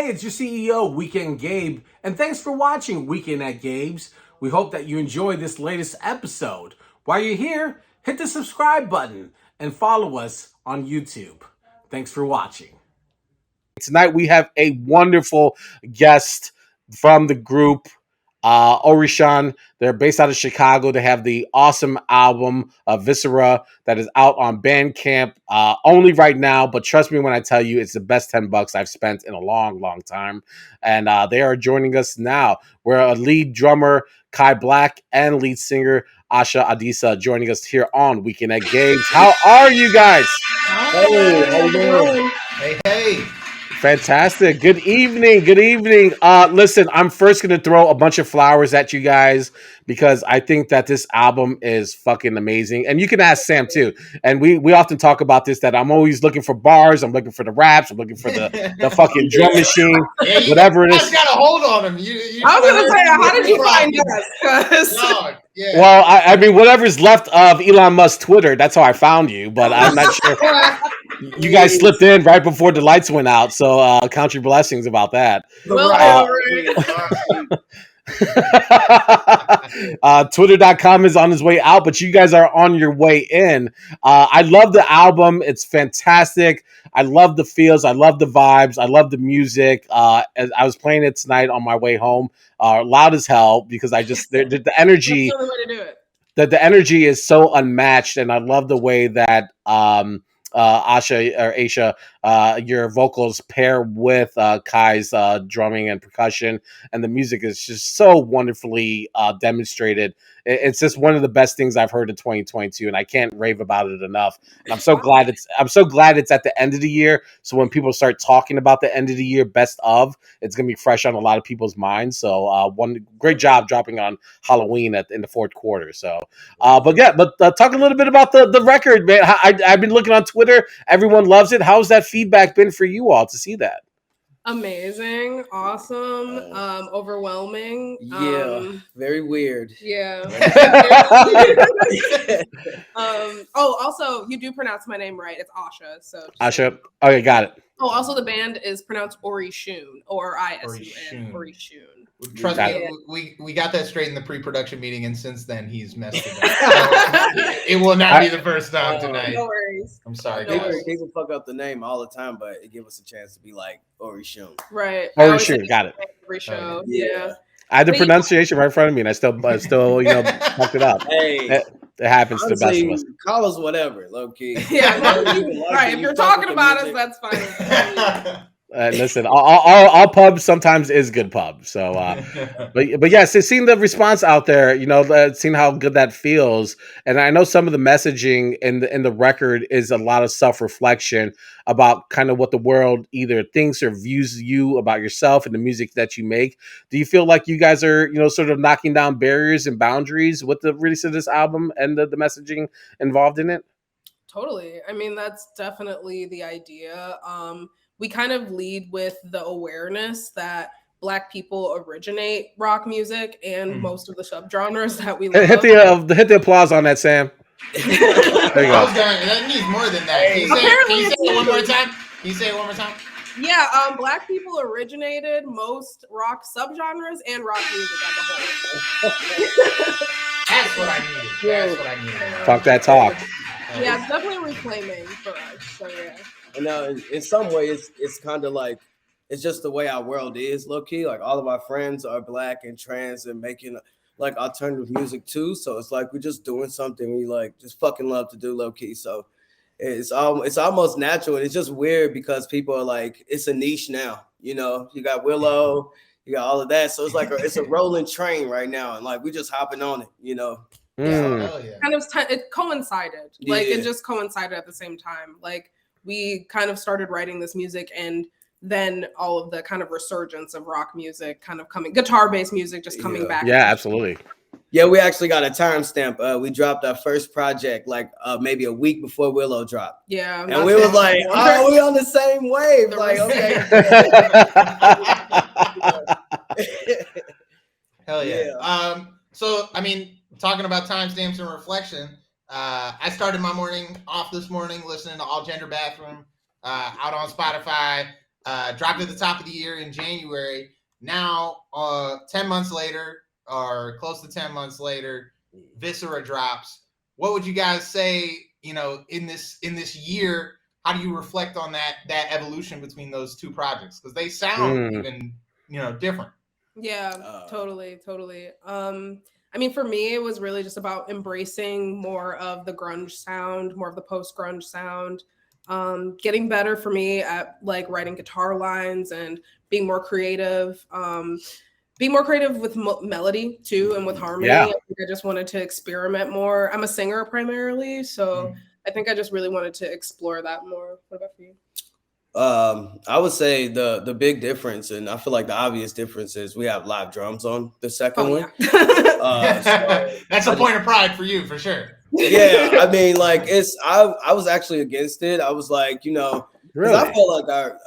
Hey, it's your CEO, Weekend Gabe, and thanks for watching Weekend at Gabe's. We hope that you enjoyed this latest episode. While you're here, hit the subscribe button and follow us on YouTube. Thanks for watching. Tonight we have a wonderful guest from the group, Orisun. They're based out of Chicago. They have the awesome album Viscera that is out on Bandcamp only right now. But trust me when I tell you, it's the best $10 I've spent in a long, long time. And they are joining us now. We're a lead drummer, Kai Black, and lead singer, Asha Adisa, joining us here on Weekend at Gabe's. How are you guys? Hey, how you doing? Hey. Fantastic. Good evening. Good evening. Listen, I'm first going to throw a bunch of flowers at you guys because I think that this album is fucking amazing. And you can ask Sam too. And we often talk about this, that I'm always looking for bars. I'm looking for the raps. I'm looking for the fucking drum machine, whatever it is. You got a hold on him. I was going to say, how did you find us? Yeah. Well, I mean, whatever's left of Elon Musk's Twitter, that's how I found you. But I'm not sure. You guys slipped in right before the lights went out, so count your blessings about that. Twitter.com is on his way out, but you guys are on your way in. I love the album. It's fantastic. I love the feels. I love the vibes. I love the music. As I was playing it tonight on my way home, loud as hell, because I just the energy. That's the only way to do it. The energy is so unmatched, and I love the way that Asha, your vocals pair with Kai's drumming and percussion, and the music is just so wonderfully demonstrated. It's just one of the best things I've heard in 2022, and I can't rave about it enough. And I'm so glad it's at the end of the year. So when people start talking about the end of the year best of, it's gonna be fresh on a lot of people's minds. So one great job dropping on Halloween in the fourth quarter. So, but talk a little bit about the record, man. I've been looking on Twitter. Everyone loves it. How's that feedback been for you all to see that? Amazing, awesome, overwhelming. Very weird. Yeah. Also, you do pronounce my name right. It's Asha. So Asha. Okay, got it. Oh, also the band is pronounced Orisun, or Isun. Orisun. Trust me, we got that straight in the pre-production meeting, and since then he's messed it up. So it will not be the first time tonight. No worries. I'm sorry, No guys. worries. People fuck up the name all the time, but it gives us a chance to be like Orisun. Right. Orisun, got it. Every show. Yeah. I had the pronunciation right in front of me, and I still fucked it up. Hey, it happens to the best of us. Call us whatever, low key. Yeah. Right. If you're talking about us, that's fine. Listen, all pubs sometimes is good pub. So, but yes, seeing the response out there, seeing how good that feels, and I know some of the messaging in the record is a lot of self-reflection about kind of what the world either thinks or views you about yourself and the music that you make. Do you feel like you guys are, sort of knocking down barriers and boundaries with the release of this album and the messaging involved in it? Totally. I mean, that's definitely the idea. We kind of lead with the awareness that Black people originate rock music and most of the subgenres that we love. Hit the applause on that, Sam. There you go. That needs more than that. Can you say it one more time? Can you say it one more time? Yeah, Black people originated most rock subgenres and rock music as a whole. That's what I needed. That's what I needed. Talk that talk. Yeah, it's definitely reclaiming for us. So yeah. In some ways, it's kind of like, it's just the way our world is, low key. Like all of our friends are Black and trans and making like alternative music too. So it's like we're just doing something we like just fucking love to do, low key. So it's almost natural. It's just weird because people are like, it's a niche now. You got Willow, you got all of that. So it's like it's a rolling train right now, and like we're just hopping on it. Kind of it coincided. Like it just coincided at the same time. Like we kind of started writing this music, and then all of the kind of resurgence of rock music kind of coming, guitar-based music just coming back. Yeah, absolutely. Yeah, we actually got a timestamp. We dropped our first project like maybe a week before Willow dropped. Yeah. And we were like, oh, we on the same wave. Like, okay. Hell yeah. So, I mean, talking about timestamps and reflection, I started my morning off this morning listening to All Gender Bathroom out on Spotify. dropped at the top of the year in January. Now, 10 months later, or close to 10 months later, Viscera drops. What would you guys say, you know, in this year? How do you reflect on that evolution between those two projects? Because they sound even, you know, different. Yeah, totally. I mean, for me, it was really just about embracing more of the grunge sound, more of the post-grunge sound, getting better for me at like writing guitar lines and being more creative. Being more creative with melody too and with harmony. Yeah. I think I just wanted to experiment more. I'm a singer primarily, so I think I just really wanted to explore that more. What about for you? I would say the big difference, and I feel like the obvious difference is we have live drums on the second one. Yeah. So that's a point of pride for you, for sure. Yeah, I mean, like I was actually against it. I was like, you know, because I felt like our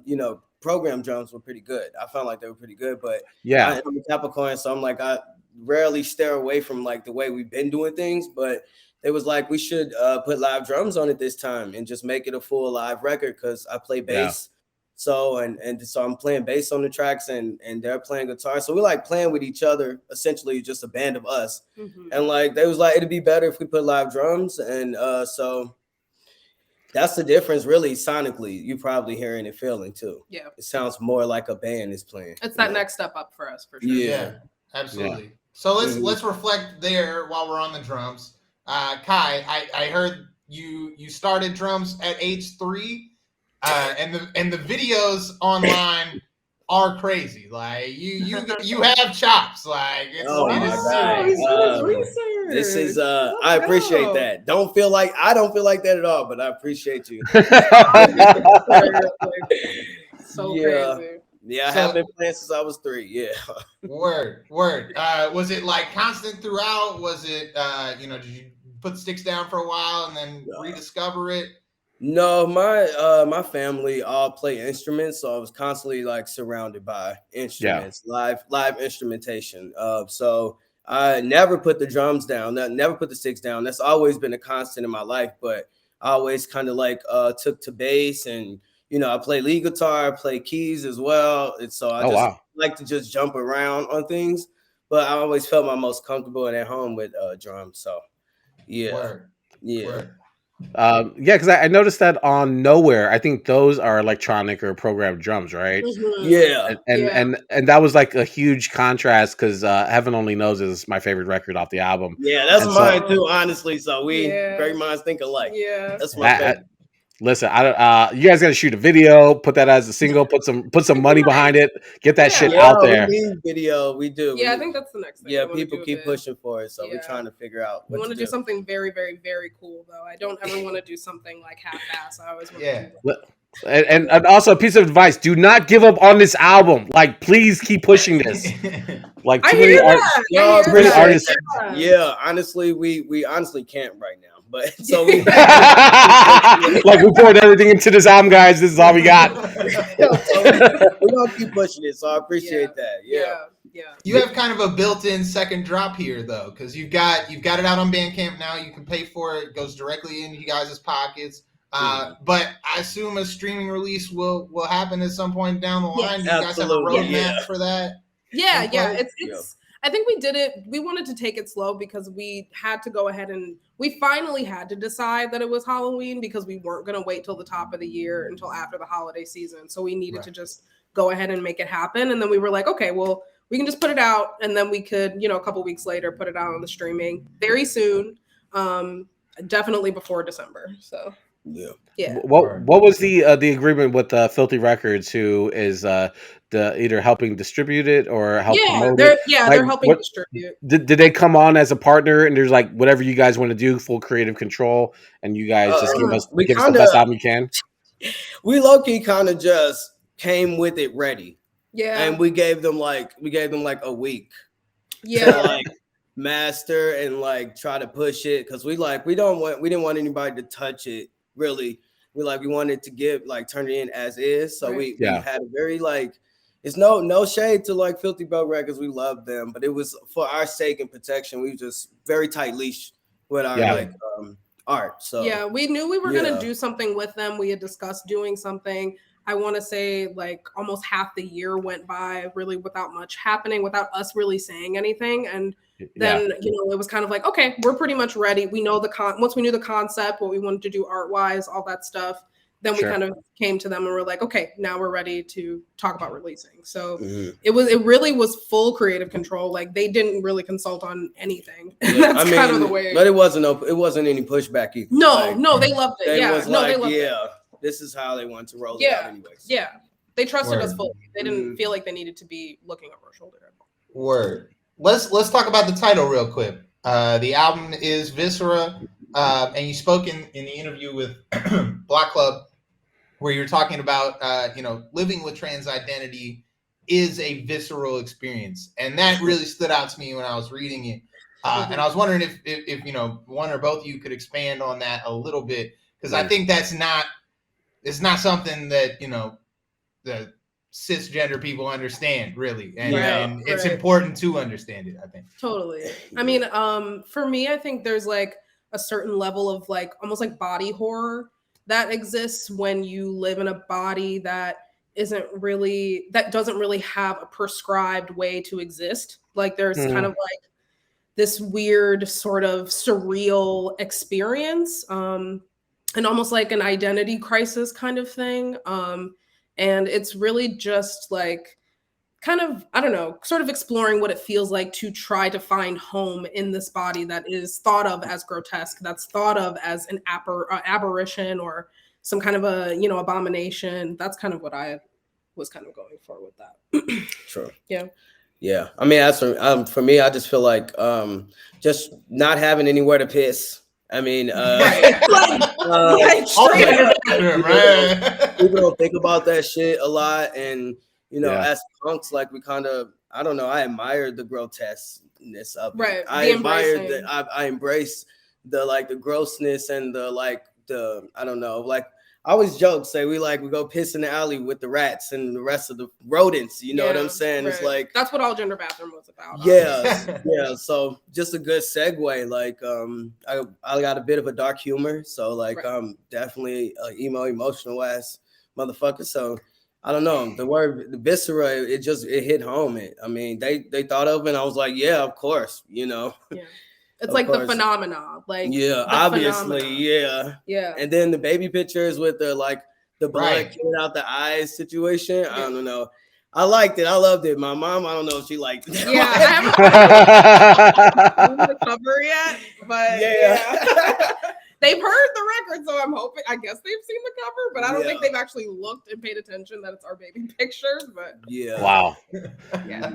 you know, program drums were pretty good. I felt like they were pretty good, but I'm a Capricorn, so I'm like, I rarely stare away from like the way we've been doing things, but it was like we should put live drums on it this time and just make it a full live record because I play bass. So and so I'm playing bass on the tracks and they're playing guitar. So we're like playing with each other, essentially just a band of us. And like they was like, it'd be better if we put live drums. And so that's the difference, really, sonically. You probably hearing and feeling too. Yeah. It sounds more like a band is playing. It's that next step up for us, for sure. Yeah, absolutely. Yeah. So let's reflect there while we're on the drums. Kai, I heard you started drums at age 3. And the videos online are crazy. Like you have chops. Like this is I appreciate that. I don't feel like that at all, but I appreciate you. So crazy. Yeah, I have been playing since I was 3. Yeah. Word. Was it like constant throughout? Was it you know, did you put sticks down for a while and then rediscover it? No, my family all play instruments, so I was constantly like surrounded by instruments, live instrumentation. So I never put the drums down, never put the sticks down. That's always been a constant in my life. But I always kind of like took to bass, and you know, I play lead guitar, I play keys as well, and so I just like to just jump around on things. But I always felt my most comfortable and at home with drums. So yeah. Because I noticed that on Nowhere, I think those are electronic or programmed drums, right? Yeah, and that was like a huge contrast because Heaven Only Knows is my favorite record off the album. Yeah, that's mine too, honestly. So we great minds think alike. Yeah, that's my favorite. Listen, you guys got to shoot a video, put that as a single, put some money behind it, get that shit out there. We need video, we do. Yeah, I think that's the next thing. Yeah, people keep pushing for it, so we're trying to figure out. We want to do something very, very, very cool, though. I don't ever want to do something like half-ass. I always want to do that. And also a piece of advice: do not give up on this album. Like, please keep pushing this. Like, too many artists. Yeah, honestly, we honestly can't right now. But so we like we poured everything into this album, guys. This is all we got. We're gonna keep pushing it, so I appreciate that. Yeah. You have kind of a built-in second drop here, though, because you've got it out on Bandcamp now. You can pay for it; it goes directly into you guys' pockets. But I assume a streaming release will happen at some point down the line. Do you guys have a roadmap for that? Yeah. It's. I think we did it. We wanted to take it slow because we had to go ahead and we finally had to decide that it was Halloween because we weren't going to wait till the top of the year until after the holiday season. So we needed to just go ahead and make it happen. And then we were like, okay, well, we can just put it out. And then we could, you know, a couple weeks later, put it out on the streaming very soon. Definitely before December. So. Yeah. What was the agreement with Filthy Records, who is the either helping distribute it or help promote it? They're helping distribute. Did they come on as a partner and there's like whatever you guys want to do, full creative control, and you guys just give us the best album you can? We low key kind of just came with it ready. Yeah. And we gave them like a week. Yeah. To, like, master and like try to push it because we didn't want anybody to touch it. Really, we wanted to turn it in as is. So we had a very it's no shade to like Filthy Belt Records. We love them, but it was for our sake and protection. We were just very tight leash with our art. So we knew we were gonna do something with them. We had discussed doing something. I want to say like almost half the year went by really without much happening, without us really saying anything. And then, it was kind of like, okay, we're pretty much ready. We know once we knew the concept, what we wanted to do art wise, all that stuff. Then we kind of came to them and we're like, okay, now we're ready to talk about releasing. So it really was full creative control. Like they didn't really consult on anything. Yeah, That's kind of the way. But it wasn't any pushback either. No, they loved it. They was like, they loved it. This is how they want to roll it out anyways. Yeah. They trusted us fully. They didn't feel like they needed to be looking over our shoulder at all. Word. Let's talk about the title real quick. The album is Viscera. And you spoke in the interview with Block Club where you're talking about living with trans identity is a visceral experience. And that really stood out to me when I was reading it. And I was wondering if one or both of you could expand on that a little bit, because I think it's not something that the cisgender people understand really, and it's important to understand it, I think. Totally. I mean, for me, I think there's like a certain level of like almost like body horror that exists when you live in a body that doesn't really have a prescribed way to exist. Like there's kind of like this weird sort of surreal experience, and almost like an identity crisis kind of thing. And it's really just like kind of, I don't know, sort of exploring what it feels like to try to find home in this body that is thought of as grotesque, that's thought of as an aberration or some kind of a, abomination. That's kind of what I was kind of going for with that. True. Yeah. Yeah. I mean, as for me, I just feel like just not having anywhere to piss. I mean, people don't think about that shit a lot. And, as punks, like we kind of, I don't know, I admire the grotesqueness of it. Right. I admire that I embrace the grossness and I don't know, like I always joke, say we go piss in the alley with the rats and the rest of the rodents. You know what I'm saying? Right. It's like that's what All Gender Bathroom was about. Yeah. So just a good segue. Like I got a bit of a dark humor, so definitely emotional ass motherfucker. So I don't know, the word the viscera, it hit home. I mean, they thought of it, and I was like, yeah, of course, Yeah. It's like the phenomena, obviously, yeah. And then the baby pictures with the blood coming out the eyes situation. I don't know. I liked it. I loved it. My mom, I don't know if she liked it. Yeah, I haven't seen the cover yet, but they've heard the record, so I guess they've seen the cover, but I don't think they've actually looked and paid attention that it's our baby pictures. But wow, yeah.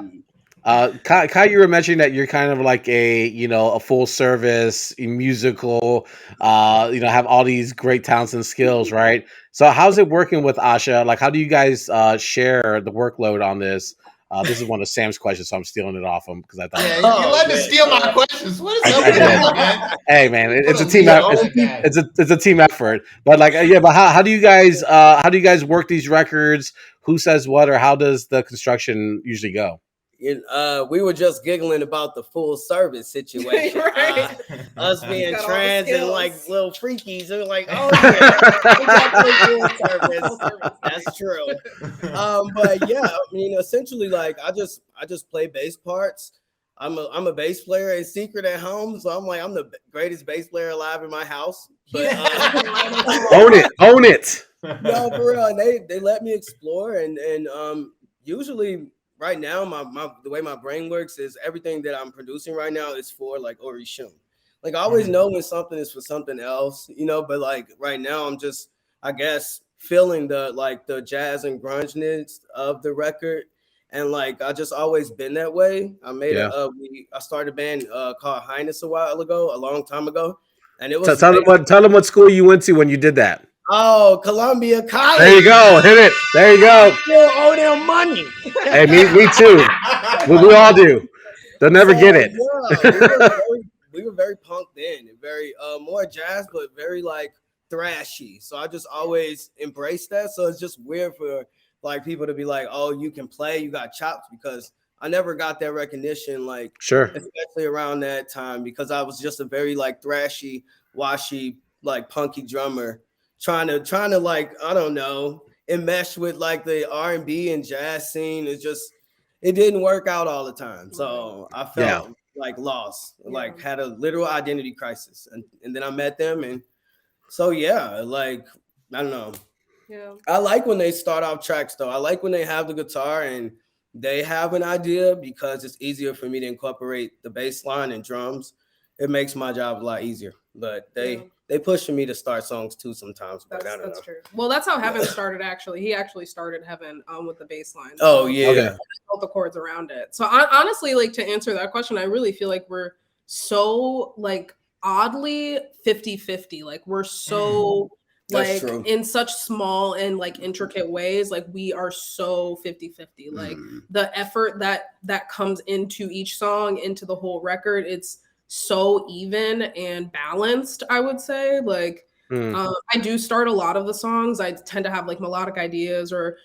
Kai, you were mentioning that you're kind of like a full service musical, have all these great talents and skills, right? So how's it working with Asha? Like, how do you guys share the workload on this? This is one of Sam's questions, so I'm stealing it off him because I thought. Yeah, you let me steal my questions. What is up with that, man? Hey, man, it's a team effort. It's a team effort. But but how do you guys work these records? Who says what, or how does the construction usually go? We were just giggling about the full service situation. Us being trans and little freakies, and like, oh yeah, we got full service. That's true. But yeah, I mean, essentially, I just play bass parts. I'm a bass player in secret at home, so I'm the greatest bass player alive in my house. But own it. No, for real. And they let me explore, and usually. Right now, the way my brain works is everything that I'm producing right now is for Orisun. I always know when something is for something else, but right now I'm just, I guess, feeling the jazz and grungeness of the record. And I just always been that way. I made I started a band called Highness a long time ago. And it was tell them what school you went to when you did that. Oh, Columbia College. There you go. Hit it. There you go. I still owe them money. Hey, me too. We all do. They'll never get it. Yeah, we were very punk then, and very more jazz, but very thrashy. So I just always embraced that. So it's just weird for people to be like, oh, you can play, you got chops, because I never got that recognition, sure, especially around that time, because I was just a very thrashy, washy, punky drummer. Trying to I don't know, it meshed with like the R&B and jazz scene. It didn't work out all the time. So I felt like lost, like had a literal identity crisis. And then I met them, and so like I don't know. Yeah. I like when they start off tracks though. I like when they have the guitar and they have an idea, because it's easier for me to incorporate the bass line and drums. It makes my job a lot easier. But they push me to start songs too sometimes. But I don't know. True. Well, that's how Heaven started. Actually, he actually started Heaven with the bass line. Oh yeah, okay. Built the chords around it. So honestly, like, to answer that question, I really feel like we're so like oddly 50-50. Like we're so like in such small and like intricate ways. Like we are so 50-50. Like the effort that comes into each song, into the whole record, it's so even and balanced, I would say. Like I do start a lot of the songs. I tend to have like melodic ideas or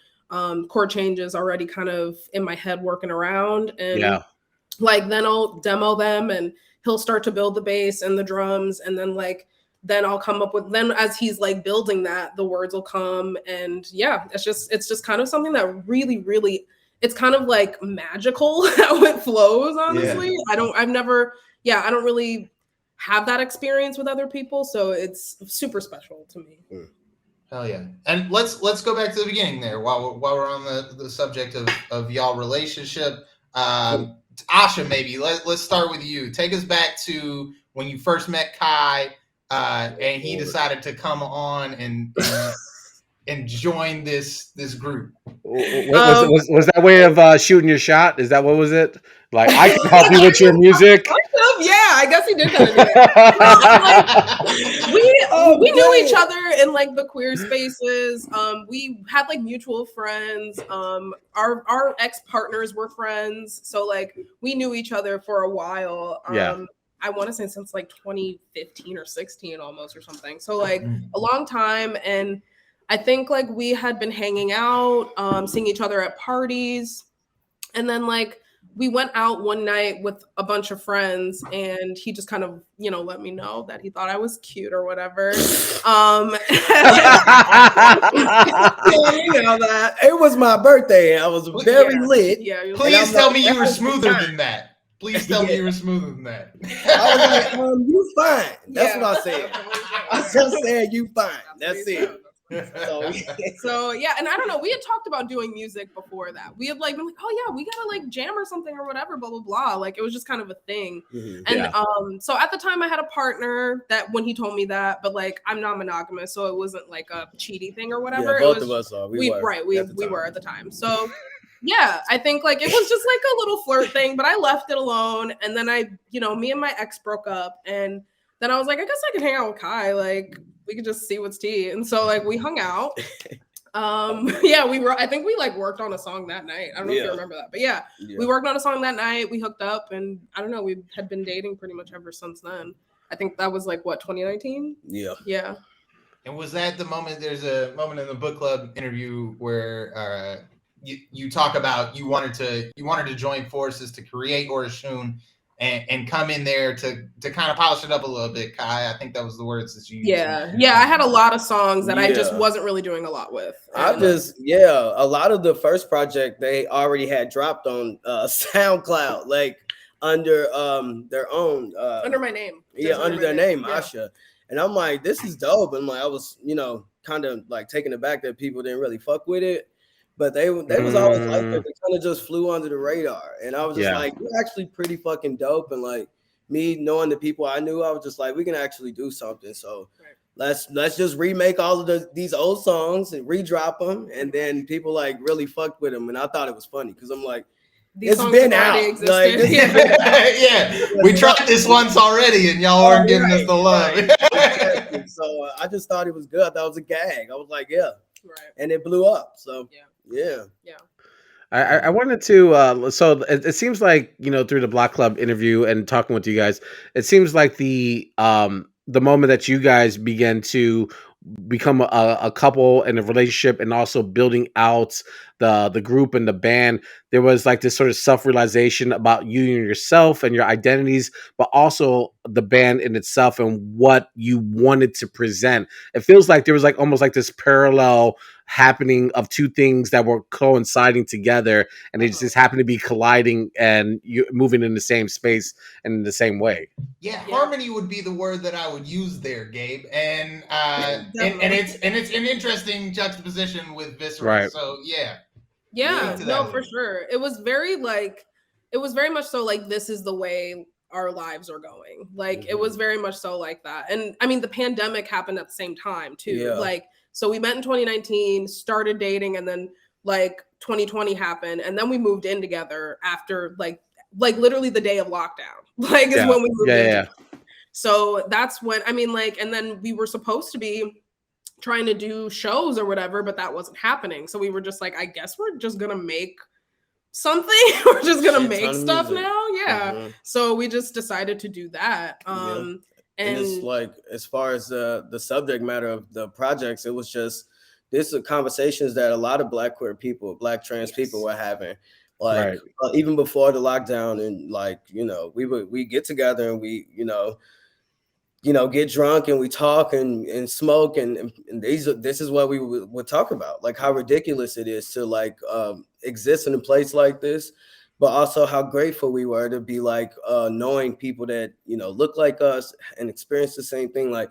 chord changes already kind of in my head working around, and like then I'll demo them and he'll start to build the bass and the drums, and then I'll come up with, then as he's like building that, the words will come. And it's just kind of something that really it's kind of like magical how it flows, honestly. I don't really have that experience with other people, so it's super special to me. Hell yeah. And let's go back to the beginning there while we're on the subject of y'all relationship. Asha, maybe let's start with you. Take us back to when you first met Kai and he decided to come on and join this group. Was that way of shooting your shot? Is that what was it? Like, I can help you with your music? Yeah, I guess he did kind of do that. We knew each other in like the queer spaces. We had like mutual friends. Our ex-partners were friends. So like we knew each other for a while. I want to say since like 2015 or 16 almost or something. So like a long time. And I think like we had been hanging out, seeing each other at parties. And then like we went out one night with a bunch of friends, and he just kind of, let me know that he thought I was cute or whatever. You know that. It was my birthday. I was very lit. Yeah, please tell me you were smoother than that. Please tell me you were smoother than that. I was like, you fine. That's what I said. I just said you fine. That's it. So yeah, and I don't know, we had talked about doing music before that. We had like been like, oh yeah, we gotta like jam or something or whatever, blah blah blah. Like it was just kind of a thing. And so at the time I had a partner that when he told me that, but like I'm not monogamous, so it wasn't like a cheaty thing or whatever. Both of us are. We were at the time. So yeah, I think like it was just like a little flirt thing, but I left it alone. And then me and my ex broke up, and then I was like, I guess I can hang out with Kai. Like we could just see what's tea. And so like we hung out. I think we like worked on a song that night. I don't know if you remember that, but we worked on a song that night. We hooked up, and I don't know, we had been dating pretty much ever since then. I think that was like 2019. Yeah. And was that the moment? There's a moment in the book club interview where you talk about you wanted to join forces to create Orisun and come in there to kind of polish it up a little bit, Kai. I think that was the words that you used. Yeah. I had a lot of songs that I just wasn't really doing a lot with. A lot of the first project they already had dropped on SoundCloud, like under their own under my name. Under their name, Asha. And I'm like, this is dope. And like I was, kind of like taken aback that people didn't really fuck with it. But they was always like that. They kind of just flew under the radar. And I was just like, you're actually pretty fucking dope. And like me knowing the people I knew, I was just like, we can actually do something. So let's just remake all of these old songs and redrop them. And then people like really fucked with them. And I thought it was funny because I'm like, it's been out. Like, we tried this once already and y'all weren't giving us the love. So I just thought it was good. I thought it was a gag. I was like, and it blew up. So yeah. I wanted to so it seems like through the Block Club interview and talking with you guys, it seems like the moment that you guys began to become a couple in a relationship and also building out the group and the band, there was like this sort of self-realization about you and yourself and your identities, but also the band in itself and what you wanted to present. It feels like there was like almost like this parallel happening of two things that were coinciding together, and it just happened to be colliding and you moving in the same space and in the same way. Yeah, harmony would be the word that I would use there, Gabe, and it's an interesting juxtaposition with visceral. Right. So for sure. It was very much so like this is the way our lives are going. Like it was very much so like that. And I mean the pandemic happened at the same time too. Yeah. Like so we met in 2019, started dating, and then like 2020 happened, and then we moved in together after like literally the day of lockdown. Like is when we moved in. Yeah. So that's when and then we were supposed to be trying to do shows or whatever, but that wasn't happening. So we were just like, I guess we're just gonna make something. We're just gonna make stuff now. Yeah. So we just decided to do that. And it's like, as far as the subject matter of the projects, it was just these are conversations that a lot of Black queer people, Black trans people were having. Like even before the lockdown, and like, you know, we get together and we, you know, get drunk and we talk and smoke and this is what we would talk about, like how ridiculous it is to like exist in a place like this, but also how grateful we were to be like knowing people that, you know, look like us and experience the same thing. Like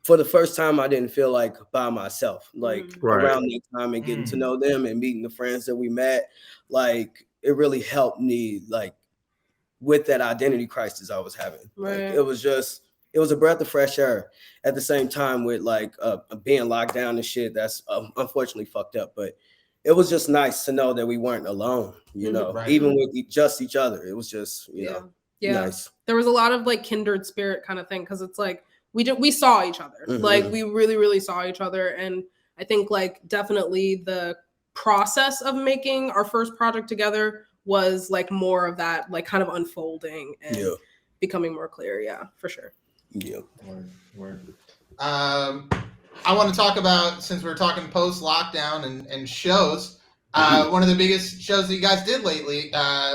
for the first time, I didn't feel like by myself, like around that time, and getting to know them and meeting the friends that we met. Like it really helped me like with that identity crisis I was having. Like it was a breath of fresh air at the same time with like being locked down and shit. That's unfortunately fucked up, but it was just nice to know that we weren't alone, you know, even with just each other. It was just, you know, nice. There was a lot of like kindred spirit kind of thing. Cause it's like, we saw each other. Like we really, really saw each other. And I think like definitely the process of making our first project together was like more of that, like kind of unfolding and becoming more clear. Yeah, for sure. Yeah. Word. I want to talk about, since we're talking post lockdown and shows, one of the biggest shows that you guys did lately,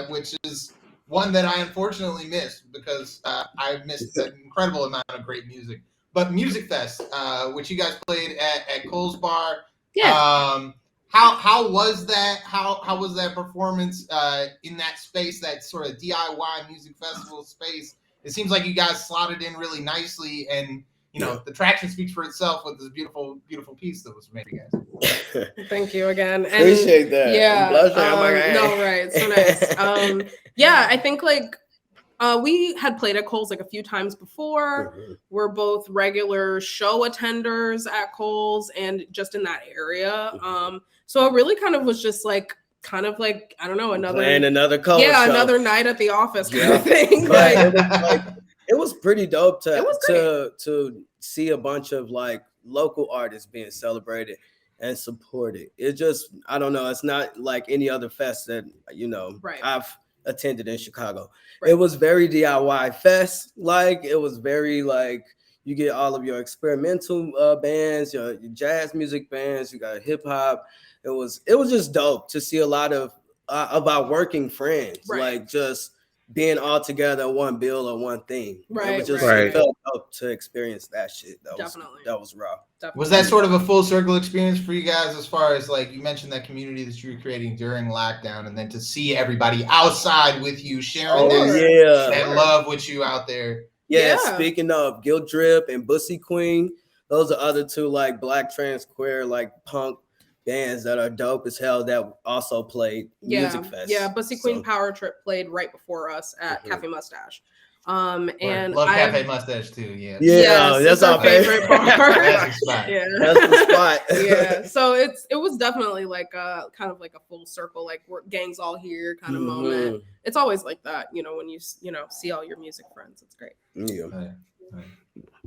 which is one that I unfortunately missed because I missed an incredible amount of great music. But Music Fest, which you guys played at Cole's Bar. Yeah. How was that? How was that performance in that space, that sort of DIY music festival space? It seems like you guys slotted in really nicely, and you know the traction speaks for itself with this beautiful, beautiful piece that was made, guys. Thank you again. And appreciate that. Yeah. I'm like, hey. No, right. So nice. Yeah, I think like we had played at Cole's like a few times before. We're both regular show attenders at Cole's and just in that area. So it really kind of was just like I don't know, another Cole show. Another night at the office kind of thing. It was pretty dope to see a bunch of like local artists being celebrated and supported. It just, I don't know, it's not like any other fest that, you know, I've attended in Chicago. It was very DIY fest. Like it was very like you get all of your experimental bands, your jazz music bands, you got hip hop. It was just dope to see a lot of our working friends, like just being all together on one bill or one thing. It was just it felt dope to experience that shit. That was raw. Definitely. Was that sort of a full circle experience for you guys, as far as like you mentioned that community that you were creating during lockdown, and then to see everybody outside with you sharing that love with you out there? Yeah. Speaking of Guilt Drip and Bussy Queen, those are other two like Black trans queer like punk bands that are dope as hell that also played Music Fest. Yeah, Bussy Queen Power Trip played right before us at Cafe Mustache. And love Cafe Mustache too. Yeah, that's our favorite bar. That's the spot. So it was definitely like a kind of like a full circle, like we're gangs all here kind of moment. It's always like that, you know, when you see all your music friends. It's great.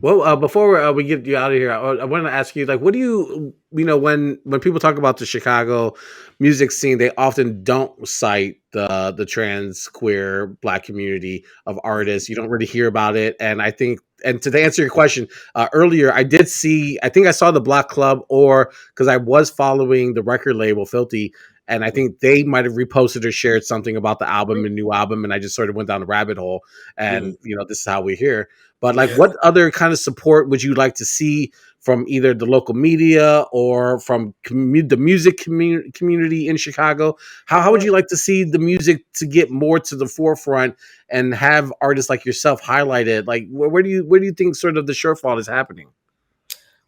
Well, before we get you out of here, I want to ask you, like, what do you know, when people talk about the Chicago music scene, they often don't cite the trans, queer, Black community of artists. You don't really hear about it. And I think, and to answer your question earlier, I think I saw the Block Club, or because I was following the record label Filthy, and I think they might have reposted or shared something about the album and new album, and I just sort of went down the rabbit hole, and you know, this is how we're here. but like, what other kind of support would you like to see from either the local media or from the music community in Chicago? How would you like to see the music to get more to the forefront and have artists like yourself highlighted? Like, where do you think sort of the shortfall is happening?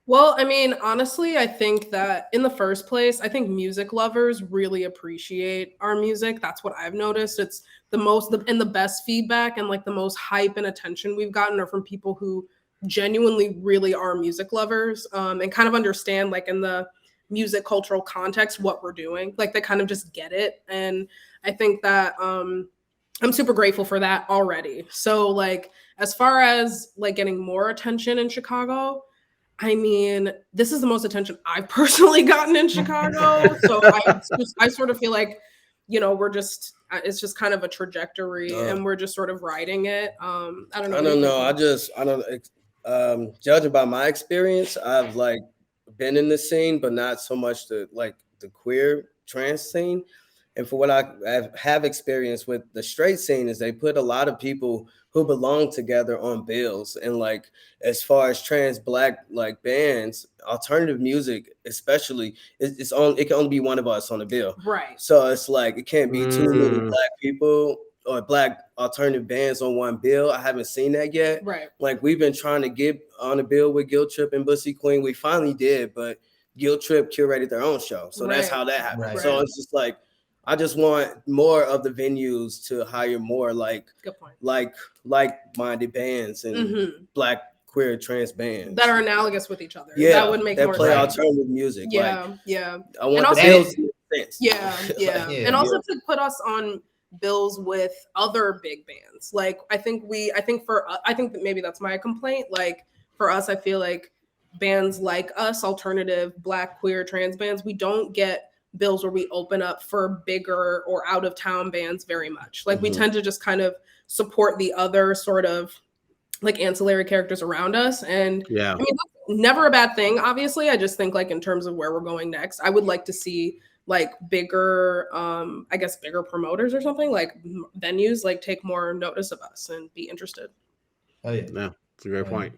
Well, I mean, honestly, I think that in the first place, I think music lovers really appreciate our music. That's what I've noticed. It's the best feedback and like the most hype and attention we've gotten are from people who genuinely really are music lovers, and kind of understand like in the music cultural context what we're doing. Like they kind of just get it. And I think that I'm super grateful for that already. So like as far as like getting more attention in Chicago, I mean, this is the most attention I've personally gotten in Chicago. So I sort of feel like, you know, it's just kind of a trajectory and we're just sort of riding it. I don't know. Judging by my experience, I've like been in the scene, but not so much the queer trans scene. And for what I have experienced with the straight scene is they put a lot of people who belong together on bills. And like, as far as trans Black like bands, alternative music, especially, it can only be one of us on the bill. Right. So it's like, it can't be too many Black people or Black alternative bands on one bill. I haven't seen that yet. Right. Like we've been trying to get on a bill with Guilt Trip and Bussy Queen. We finally did, but Guilt Trip curated their own show. So that's how that happened. Right. So it's just like, I just want more of the venues to hire more like-minded bands and Black queer trans bands that are analogous with each other. Yeah, that would make more sense. That play alternative music. Yeah, like, yeah. I want the bills to make sense. Yeah. And also to put us on bills with other big bands. Like I think that maybe that's my complaint. Like for us, I feel like bands like us, alternative Black queer trans bands, we don't get bills where we open up for bigger or out of town bands very much. Like we tend to just kind of support the other sort of like ancillary characters around us. And I mean, that's never a bad thing, obviously. I just think like in terms of where we're going next, I would like to see like bigger, I guess bigger promoters or something, like venues, like take more notice of us and be interested. Oh yeah. Yeah, it's a great point.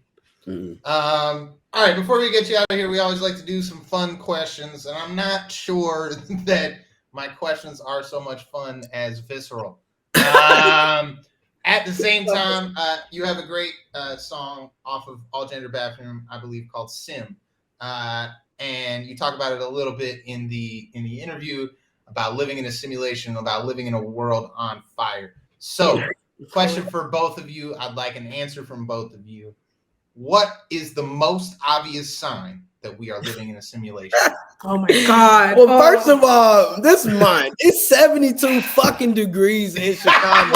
All right, before we get you out of here, we always like to do some fun questions, and I'm not sure that my questions are so much fun as visceral. At the same time, you have a great song off of All Gender Bathroom, I believe, called Sim, and you talk about it a little bit in the interview about living in a simulation, about living in a world on fire. So, question for both of you. I'd like an answer from both of you. What is the most obvious sign that we are living in a simulation? Oh my God. Well, first of all, this is mine. It's 72 fucking degrees in Chicago.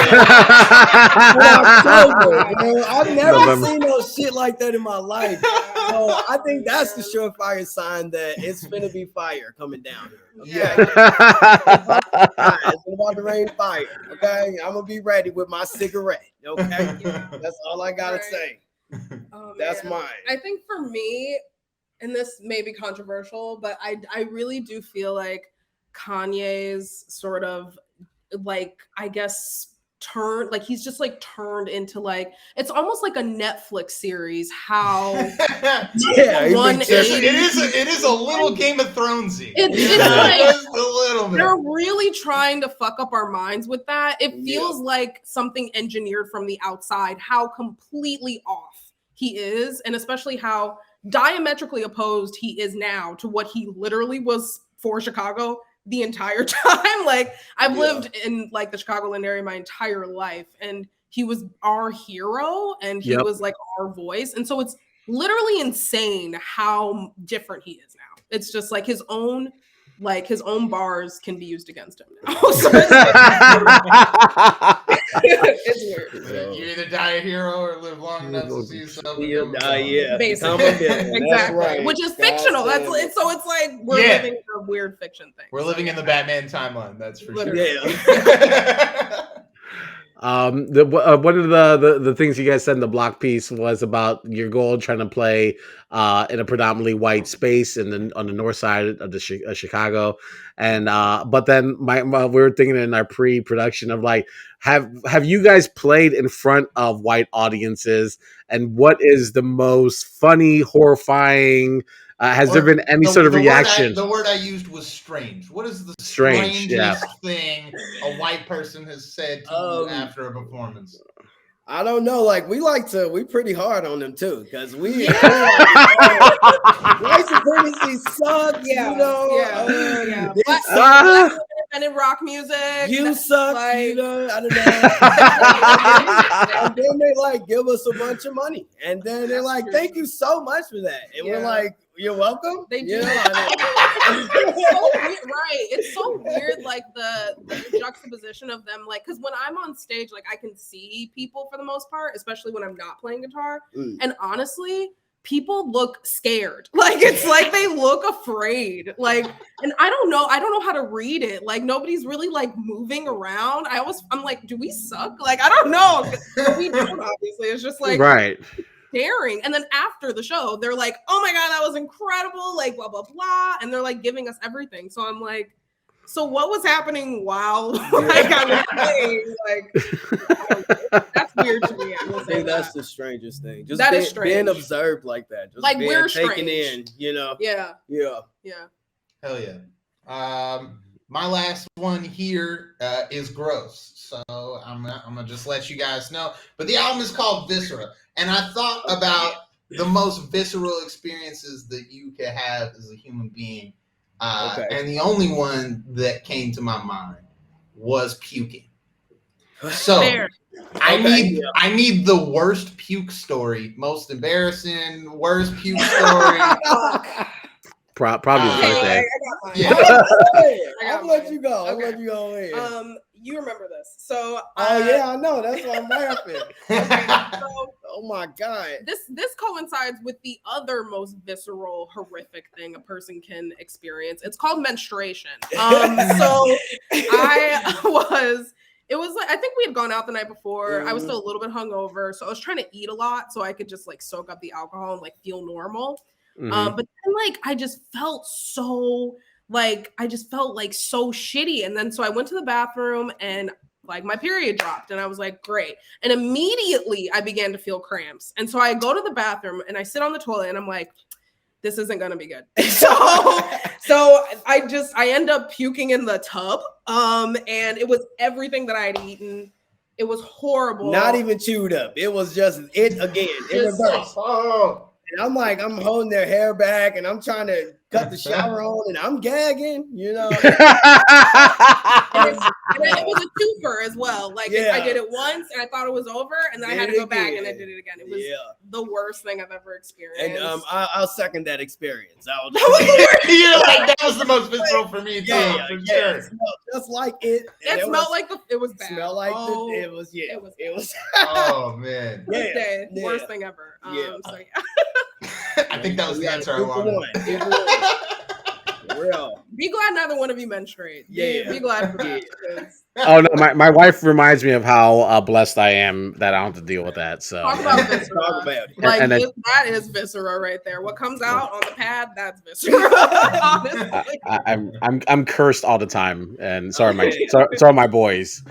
I've never seen no shit like that in my life. So I think that's the surefire sign that it's gonna be fire coming down here. Okay? It's about to rain fire. Okay, I'm gonna be ready with my cigarette. Okay, that's all I gotta say. That's mine. I think for me, and this may be controversial, but I really do feel like Kanye's sort of like, I guess, he's just like turned into like, it's almost like a Netflix series. How it is a little Game of Thronesy. It's like just a little bit. They're really trying to fuck up our minds with that. It feels like something engineered from the outside, how completely off he is, and especially how diametrically opposed he is now to what he literally was for Chicago the entire time. Like I've lived in like the Chicagoland area my entire life, and he was our hero and he was like our voice. And so it's literally insane how different he is now. It's just like his own bars can be used against him now. It's weird. You either die a hero or live long enough to see yourself. Basically. Exactly. Right. Which is fictional. So it's like we're living a weird fiction thing. We're living in the Batman timeline, that's for sure. One of the things you guys said in the block piece was about your goal trying to play in a predominantly white space on the north side of Chicago, and but then we were thinking in our pre-production of like have you guys played in front of white audiences, and what is the most funny, horrifying? Has there been any sort of reaction? The word I used was strange. What is the Strange, strangest thing a white person has said to you after a performance? I don't know. Like we pretty hard on them too, because white supremacy sucks. Yeah, you know. Yeah. Black independent rock music. You suck. Like, you know. I don't know. And then they like give us a bunch of money, and then they're like, "Thank you so much for that," and we're like, "You're welcome." They do. It's so weird, like the juxtaposition of them, like, because when I'm on stage, like I can see people for the most part, especially when I'm not playing guitar. And honestly, people look scared. Like it's like they look afraid. Like, and I don't know how to read it. Like nobody's really like moving around. I'm like, do we suck? Like, I don't know. We don't, obviously. It's just like right. Staring, and then after the show they're like, oh my god, that was incredible, like blah blah blah, and they're like giving us everything. So I'm like, so what was happening while like I was playing? Like that's weird to me. I think that's the strangest thing. Just that is strange. Being observed like that, just like being we're taken strange. in, you know. Yeah. Hell yeah. My last one here is gross, so I'm gonna just let you guys know. But the album is called Viscera, and I thought about the most visceral experiences that you could have as a human being, and the only one that came to my mind was puking. So I need the worst puke story, most embarrassing, worst puke story. Probably his birthday. I'll let you go. I'll let you go in. You remember this? So yeah, I know. That's why I'm laughing. So, oh my god. This coincides with the other most visceral, horrific thing a person can experience. It's called menstruation. So it was like, I think we had gone out the night before. I was still a little bit hungover, so I was trying to eat a lot so I could just like soak up the alcohol and like feel normal. But then like I just felt so shitty. And then so I went to the bathroom and like my period dropped and I was like, great. And immediately I began to feel cramps. And so I go to the bathroom and I sit on the toilet and I'm like, this isn't gonna be good. So I end up puking in the tub. And it was everything that I had eaten. It was horrible. Not even chewed up. It was just it again. It reversed. And I'm like, I'm holding their hair back and I'm trying to cut the shower on and I'm gagging, you know. And it was a twofer as well. Like I did it once and I thought it was over, and then I had to go back and I did it again. It was the worst thing I've ever experienced. And I'll second that experience. That was the most visceral for me too. For sure. It smelled just like it. It smelled like it was bad. Smelled like it was. Oh man. Worst thing ever. So I think that was the answer I wanted. Real. Be glad neither one of you menstruate. Be glad for that. Oh no, my wife reminds me of how blessed I am that I don't have to deal with that. So talk about viscera. Talk about it. Like that is viscera right there. What comes out on the pad, that's viscera. Honestly. I'm cursed all the time, and sorry my boys.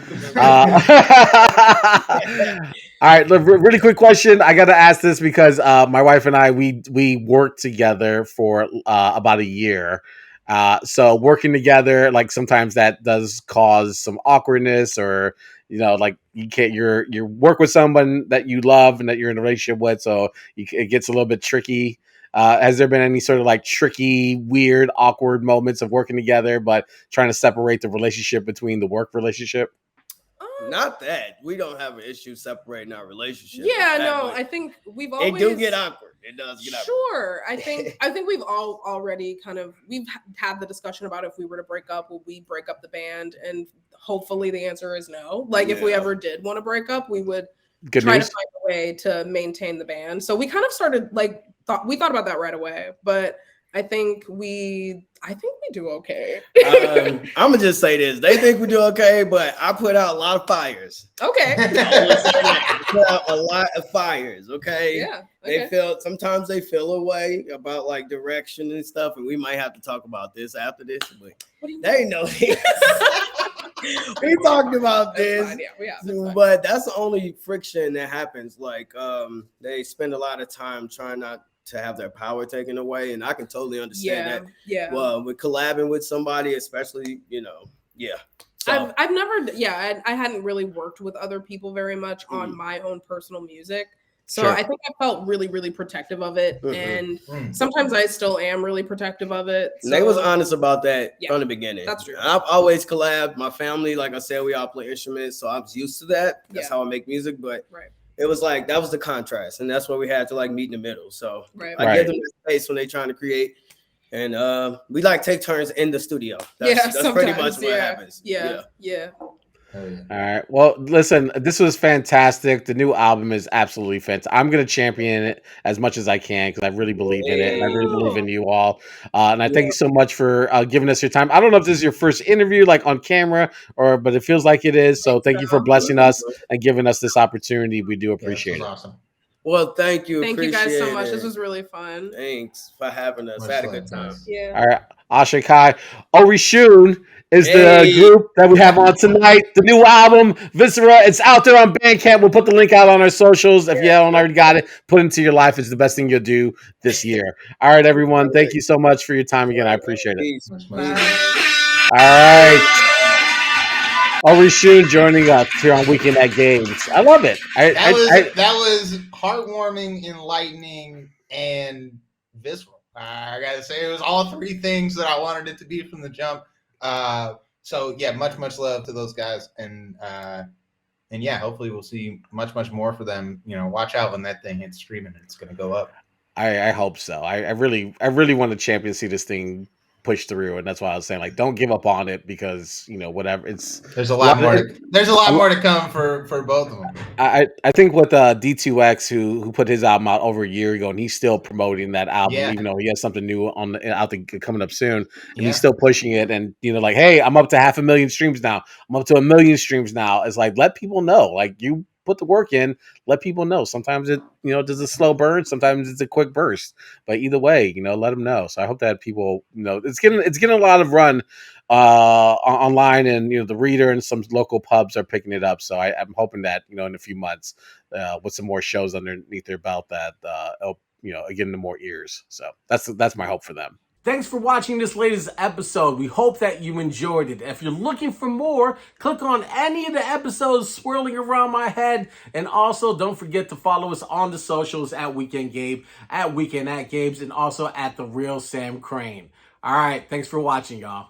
All right, really quick question. I got to ask this because my wife and I we worked together for about a year. So working together, like sometimes that does cause some awkwardness, or like you work with someone that you love and that you're in a relationship with, so it gets a little bit tricky. Has there been any sort of like tricky, weird, awkward moments of working together, but trying to separate the relationship between the work relationship? Not that we don't have an issue separating our relationship. Yeah, no, I think we've always. It do get awkward. It does get awkward. Sure, I think we've all already we've had the discussion about if we were to break up, will we break up the band? And hopefully the answer is no. Like if we ever did want to break up, we would try to find a way to maintain the band. So we kind of started we thought about that right away, but I think we do okay. I'm gonna just say this: they think we do okay, but I put out a lot of fires. Okay, I put out a lot of fires. Okay, yeah. Okay. Sometimes they feel a way about like direction and stuff, and we might have to talk about this after this. But they know this. We talked about this, but that's the only friction that happens. Like, they spend a lot of time trying not to have their power taken away, and I can totally understand that. Yeah. Well, with collabing with somebody, especially, So, I've never, I hadn't really worked with other people very much on my own personal music. So I think I felt really, really protective of it. And sometimes I still am really protective of it. So. They was honest about that from the beginning. That's true. I've always collabed. My family, like I said, we all play instruments. So I was used to that. That's how I make music. But it was like, that was the contrast. And that's where we had to like meet in the middle. So I give them the space when they're trying to create. And we like take turns in the studio. That's pretty much what happens. Yeah. All right. Well, listen, this was fantastic. The new album is absolutely fantastic. I'm going to champion it as much as I can because I really believe in it. And I really believe in you all. And I thank you so much for giving us your time. I don't know if this is your first interview like on camera but it feels like it is. So thank you for blessing us and giving us this opportunity. We do appreciate it. Awesome. Well, thank you. Thank you guys so much. This was really fun. Thanks for having us. I had a good time. Yeah. All right. Asha Kai. Orisun is the group that we have on tonight. The new album, Viscera. It's out there on Bandcamp. We'll put the link out on our socials. If you haven't already got it, put it into your life. It's the best thing you'll do this year. All right, everyone. Thank you so much for your time again. I appreciate it. All right. Orisun joining us here on Weekend at Gabe's. I love it. That was heartwarming, enlightening, and visceral. I gotta say, it was all three things that I wanted it to be from the jump. So yeah, much love to those guys, and yeah, hopefully we'll see much more for them. Watch out when that thing hits streaming; it's gonna go up. I hope so. I really want the champion to see this thing push through, and that's why I was saying, like, don't give up on it because whatever. There's a lot more to come for both of them. I think with D2X who put his album out over a year ago, and he's still promoting that album, even though he has something new out there coming up soon, and he's still pushing it. And like, hey, I'm up to 500,000 streams now. I'm up to 1 million streams now. It's like, let people know, like, you put the work in, let people know. Sometimes it, does a slow burn. Sometimes it's a quick burst, but either way, let them know. So I hope that people, it's getting a lot of run online, and, the Reader and some local pubs are picking it up. So I'm hoping that, in a few months, with some more shows underneath their belt, that, it'll, get into more ears. So that's my hope for them. Thanks for watching this latest episode. We hope that you enjoyed it. If you're looking for more, click on any of the episodes swirling around my head. And also, don't forget to follow us on the socials at Weekend Gabe, at Weekend at Gabe's, and also at The Real Sam Crane. All right, thanks for watching, y'all.